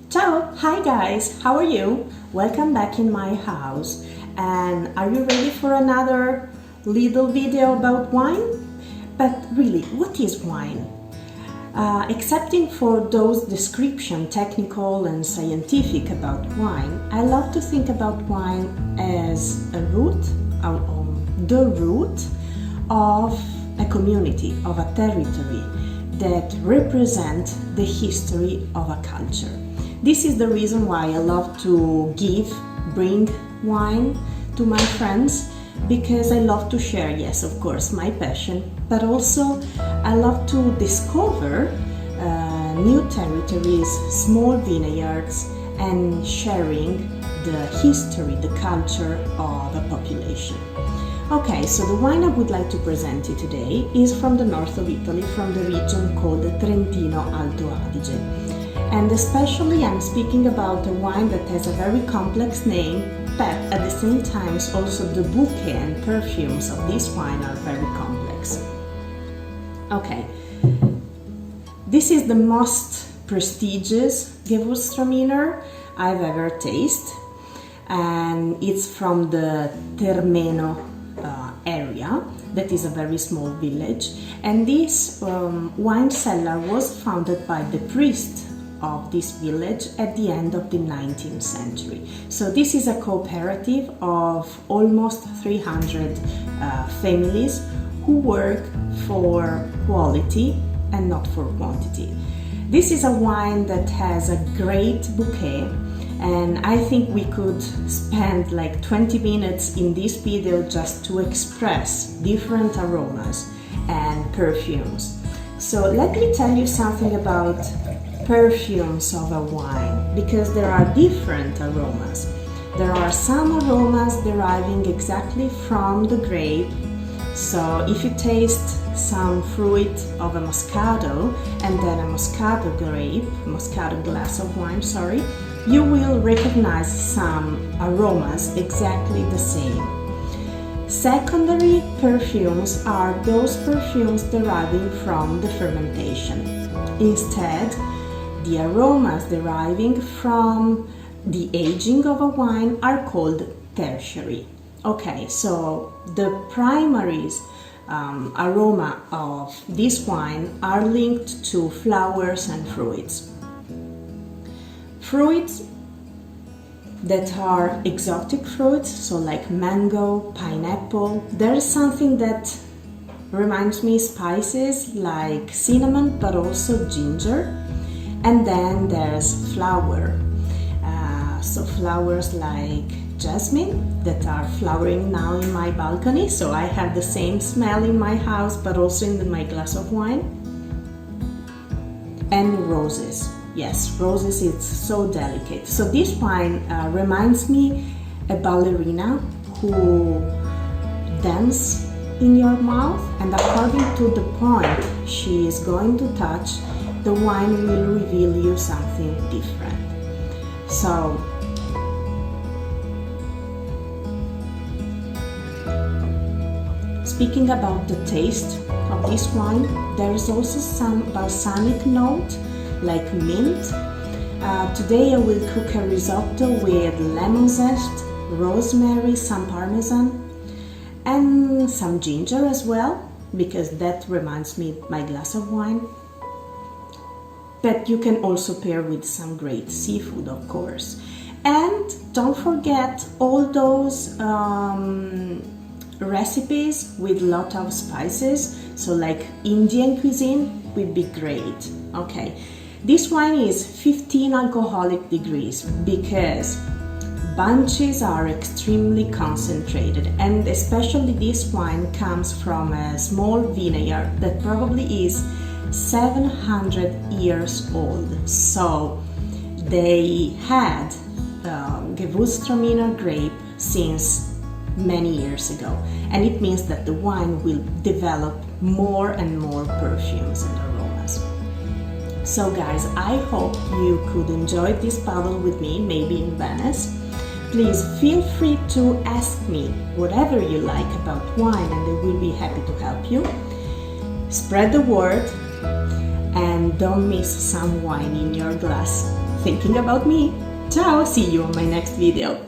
Ciao! Hi guys! How are you? Welcome back in my house. And are you ready for another little video about wine? But really, what is wine? Excepting for those description technical and scientific about wine, I love to think about wine as a root, the root of a community, of a territory that represent the history of a culture. This is the reason why I love to bring wine to my friends, because I love to share, yes, of course, my passion, but also I love to discover new territories, small vineyards, and sharing the history, the culture of a population. Okay, so the wine I would like to present you today is from the north of Italy, from the region called Trentino Alto Adige. And especially I'm speaking about a wine that has a very complex name, but at the same time also the bouquet and perfumes of this wine are very complex. Okay, this is the most prestigious Gewurztraminer I've ever tasted, and it's from the Termeno area, that is a very small village, and this wine cellar was founded by the priest of this village at the end of the 19th century. So this is a cooperative of almost 300 families who work for quality and not for quantity. This is a wine that has a great bouquet, and I think we could spend like 20 minutes in this video just to express different aromas and perfumes. So let me tell you something about perfumes of a wine, because there are different aromas. There are some aromas deriving exactly from the grape. So if you taste some fruit of a Moscato and then a Moscato glass of wine, you will recognize some aromas exactly the same. Secondary perfumes are those perfumes deriving from the fermentation. Instead, the aromas deriving from the aging of a wine are called tertiary. Okay, so the primary aroma of this wine are linked to flowers and fruits. Fruits that are exotic fruits, so like mango, pineapple. There's something that reminds me spices like cinnamon, but also ginger. And then there's flower. So flowers like jasmin that are flowering now in my balcony. So I have the same smell in my house, but also in my glass of wine. And roses. Yes, roses, it's so delicate. So this wine reminds me a ballerina who dances in your mouth, and according to the point she is going to touch, the wine will reveal you something different. So speaking about the taste of this wine, there is also some balsamic note like mint. Today I will cook a risotto with lemon zest, rosemary, some parmesan, and some ginger as well, because that reminds me of my glass of wine. But you can also pair with some great seafood, of course. And don't forget all those recipes with lot of spices, so like Indian cuisine would be great. Okay, this wine is 15 alcoholic degrees because bunches are extremely concentrated, and especially this wine comes from a small vineyard that probably is 700 years old. So they had Gewurztraminer grape since many years ago, and it means that the wine will develop more and more perfumes and aromas. So guys, I hope you could enjoy this bottle with me, maybe in Venice. Please feel free to ask me whatever you like about wine, and I will be happy to help you. Spread the word and don't miss some wine in your glass. thinking about me. Ciao, see you on my next video.